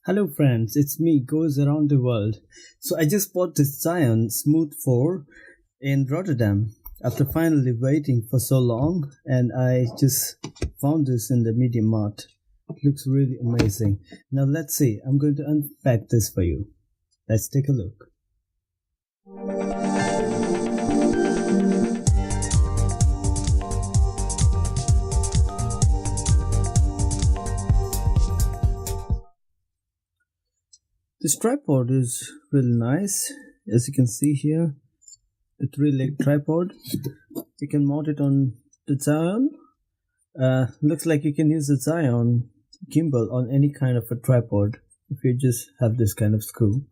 Hello friends, it's me, Goes Around the World. So I just bought this Zhiyun Smooth 4 in Rotterdam after finally waiting for so long, and I just found this in the Media Mart. It looks really amazing. Now let's see, I'm going to unpack this for you. Let's take a look. This tripod is really nice, as you can see here. The three-leg tripod. You can mount it on the Zhiyun. Looks like you can use the Zhiyun gimbal on any kind of a tripod if you just have this kind of screw.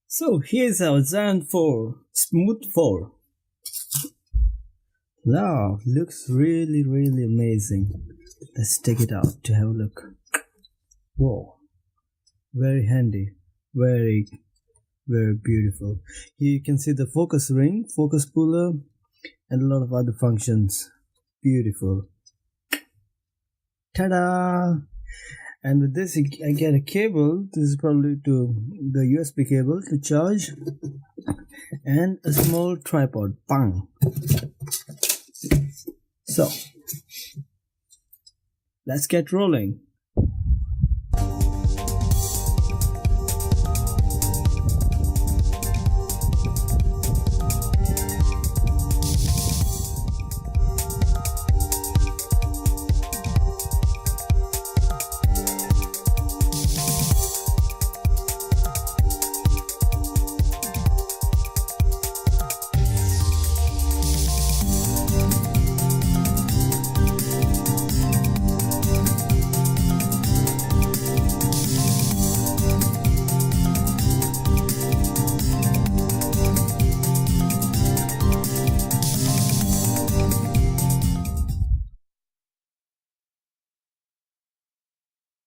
So here's our Zhiyun 4 Smooth 4. Wow, looks really amazing. Let's take it out to have a look. Whoa, very handy, very beautiful. Here you can see the focus ring, focus puller, and a lot of other functions. Beautiful. Ta-da! And with this I get a cable. This is probably to the USB cable to charge, and a small tripod. Bang! So let's get rolling.